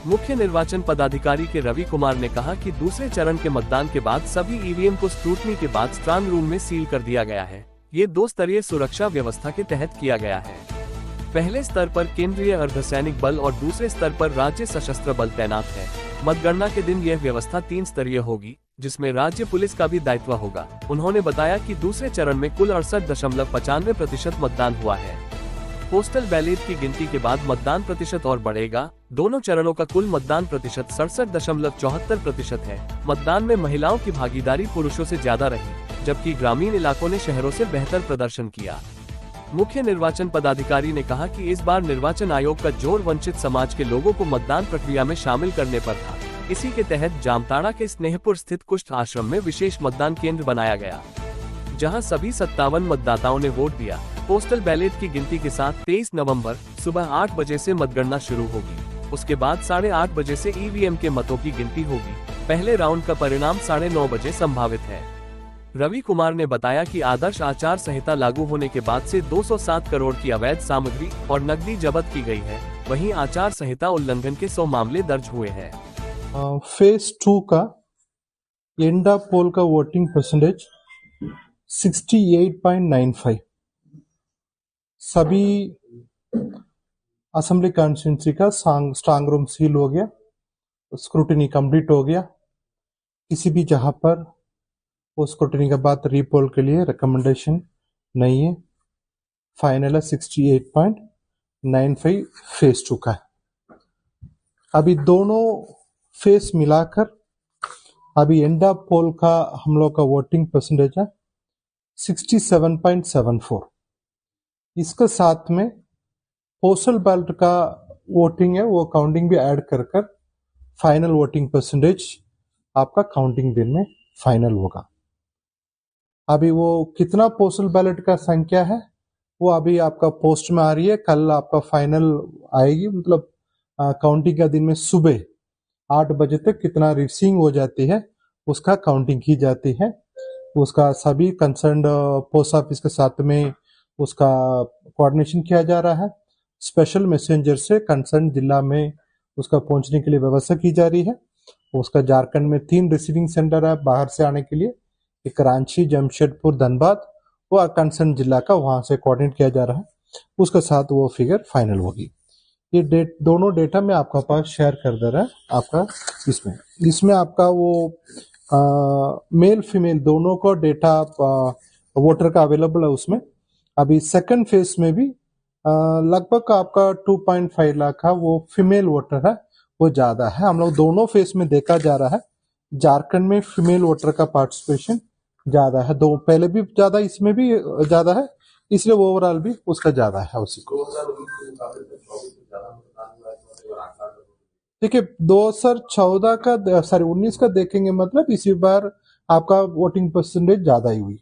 मुख्य निर्वाचन पदाधिकारी के रवि कुमार ने कहा कि दूसरे चरण के मतदान के बाद सभी ईवीएम को स्क्रूटनी के बाद स्ट्रांग रूम में सील कर दिया गया है। ये 2 स्तरीय सुरक्षा व्यवस्था के तहत किया गया है। पहले स्तर पर केंद्रीय अर्धसैनिक बल और दूसरे स्तर पर राज्य सशस्त्र बल तैनात है। मतगणना के दिन यह व्यवस्था 3 स्तरीय होगी, जिसमें राज्य पुलिस का भी दायित्व होगा। उन्होंने बताया कि दूसरे चरण में कुल 68.95% मतदान हुआ है। पोस्टल बैलेट की गिनती के बाद मतदान प्रतिशत और बढ़ेगा। दोनों चरणों का कुल मतदान प्रतिशत 67.74% है। मतदान में महिलाओं की भागीदारी पुरुषों से ज्यादा रही, जबकि ग्रामीण इलाकों ने शहरों से बेहतर प्रदर्शन किया। मुख्य निर्वाचन पदाधिकारी ने कहा कि इस बार निर्वाचन आयोग का जोर वंचित समाज के लोगों को मतदान प्रक्रिया में शामिल करने पर था। इसी के तहत जामताड़ा के स्नेहपुर स्थित कुष्ठ आश्रम में विशेष मतदान केंद्र बनाया गया, जहां सभी 57 मतदाताओं ने वोट दिया। पोस्टल बैलेट की गिनती के साथ 23 नवंबर सुबह 8 बजे से मतगणना शुरू होगी। उसके बाद 8:30 बजे से ईवीएम के मतों की गिनती होगी। पहले राउंड का परिणाम 9:30 बजे संभावित है। रवि कुमार ने बताया कि आदर्श आचार संहिता लागू होने के बाद से 207 करोड़ की अवैध सामग्री और नकदी जब्त की गई है। वहीं आचार संहिता उल्लंघन के 100 मामले दर्ज हुए हैं। फेज 2 का एंड ऑफ पोल का वोटिंग परसेंटेज 68.95। सभी असेंबली कॉन्स्टिट्यूंसी का स्ट्रांग रूम सील हो गया, स्क्रूटिनी कंप्लीट हो गया। किसी भी जहां पर वो स्क्रूटिनी के बाद रीपोल के लिए रिकमेंडेशन नहीं है। फाइनल है 68.95 फेज 2 का। अभी दोनों फेस मिलाकर अभी एंड ऑफ पोल का हम लोग का वोटिंग परसेंटेज है 67.74। इसके साथ में पोस्टल बैलेट का वोटिंग है, वो काउंटिंग भी ऐड कर फाइनल वोटिंग परसेंटेज आपका काउंटिंग दिन में फाइनल होगा। अभी वो कितना पोस्टल बैलेट का संख्या है वो अभी आपका पोस्ट में आ रही है। कल आपका फाइनल आएगी, मतलब काउंटिंग का दिन में सुबह 8 बजे तक कितना रिसीविंग हो जाती है उसका काउंटिंग की जाती है। उसका सभी कंसर्न पोस्ट ऑफिस के साथ में उसका कोऑर्डिनेशन किया जा रहा है। स्पेशल मैसेंजर से कंसर्न जिला में उसका पहुंचने के लिए व्यवस्था की जा रही है। उसका झारखंड में 3 रिसीविंग सेंटर है बाहर से आने के लिए, एक रांची, जमशेदपुर, धनबाद और कंसर्न जिला का वहां से कोऑर्डिनेट किया जा रहा है। उसके साथ वो फिगर फाइनल होगी। ये दोनों डेटा मैं आपका पास शेयर कर दे रहा है आपका। इसमें आपका वो मेल फीमेल दोनों को डेटा वोटर का अवेलेबल है उसमें। अभी सेकंड फेज में भी लगभग आपका 2.5 लाख का वो फीमेल वोटर है, वो ज्यादा है। हम लोग दोनों फेज में देखा जा रहा है झारखंड में फीमेल वोटर का पार्टिसिपेशन ज्यादा है। दो पहले भी ज्यादा, इसमें भी ज्यादा है, इसलिए ओवरऑल भी उसका ज्यादा है उसी को। देखिए 2014 का 19 का देखेंगे, मतलब इसी बार आपका वोटिंग परसेंटेज ज्यादा ही हुई।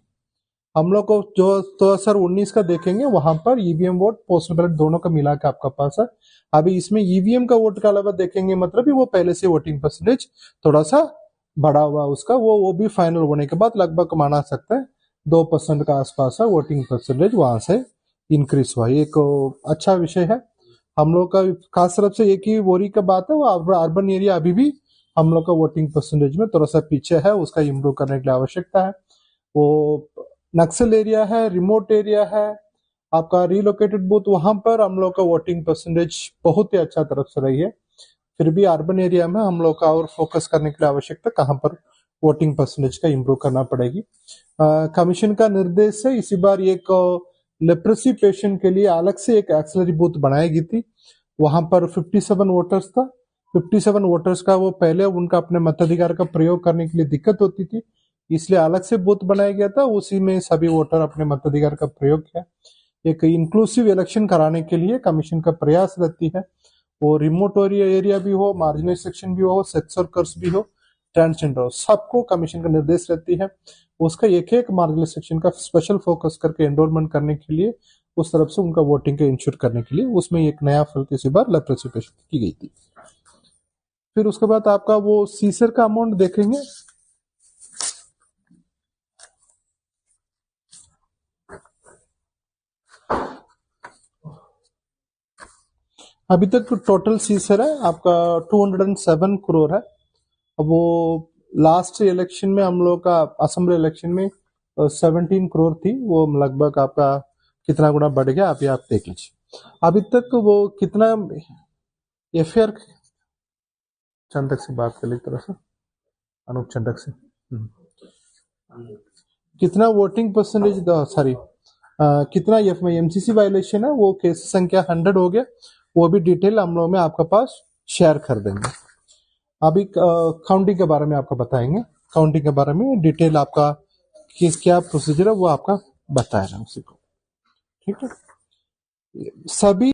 हम लोग को जो 2019 का देखेंगे वहां पर ईवीएम वोट पोस्टल बैलेट दोनों का मिला के आपका पास है। अभी इसमें ईवीएम का वोट का अलावा देखेंगे, मतलब वो पहले से वोटिंग परसेंटेज थोड़ा सा बढ़ा हुआ उसका, वो भी फाइनल होने के बाद लगभग माना सकता है 2% का आसपास है वोटिंग परसेंटेज, वहां से इंक्रीज हुआ। एक अच्छा विषय है हम लोग का। खास तरफ से एक ही वोरी का बात है, वो अर्बन एरिया अभी भी हम लोग का वोटिंग परसेंटेज में थोड़ा सा पीछे है, उसका इम्प्रूव करने की आवश्यकता है। वो नक्सल एरिया है, रिमोट एरिया है, आपका रिलोकेटेड बूथ, वहां पर हम लोग का वोटिंग परसेंटेज बहुत ही अच्छा तरफ से रही है। फिर भी अर्बन एरिया में हम लोग का और फोकस करने की आवश्यकता, कहां पर वोटिंग परसेंटेज का इम्प्रूव करना पड़ेगी। कमीशन का निर्देश है इसी बार एक लेप्रेसी पेशेंट के लिए अलग से एक एक्सेलरी बूथ बनाई गई थी। वहां पर 57 वोटर्स था। 57 वोटर्स का वो पहले उनका अपने मताधिकार का प्रयोग करने के लिए दिक्कत होती थी, इसलिए अलग से बूथ बनाया गया था। उसी में सभी वोटर अपने मताधिकार का प्रयोग किया। एक इंक्लूसिव इलेक्शन कराने के लिए कमीशन का प्रयास रहती है। वो रिमोट एरिया भी हो, मार्जिनल सेक्शन भी हो, सेक्स वर्कर्स भी हो, ट्रांसजेंडर हो, सबको कमीशन का निर्देश रहती है। उसका एक मार्जिनल सेक्शन का स्पेशल फोकस करके एनरोलमेंट करने के लिए, उस तरफ से उनका वोटिंग का इंश्योर करने के लिए उसमें एक नया फल इसी बार लेप्रेसी की गई थी। फिर उसके बाद आपका वो सीसर का अमाउंट देखेंगे। अभी तक टोटल सीजर है आपका 207 करोड़ है। अब वो लास्ट इलेक्शन में हम लोग का असेंबली इलेक्शन में 17 करोड़ थी, वो लगभग आपका कितना गुना बढ़ गया अभी आप देख लीजिए। अभी तक वो कितना एफआईआर चंदक से बात कर ली तरह से अनूप चंदक से कितना वोटिंग परसेंटेज सॉरी कितना एमसीसी वायलेशन है, वो केस संख्या 100 हो गया, वो भी डिटेल हम लोग में आपके पास शेयर कर देंगे। अभी काउंटिंग के बारे में आपको बताएंगे, काउंटिंग के बारे में डिटेल आपका किस क्या प्रोसीजर है वो आपका बताया जाए उसी को, ठीक है। सभी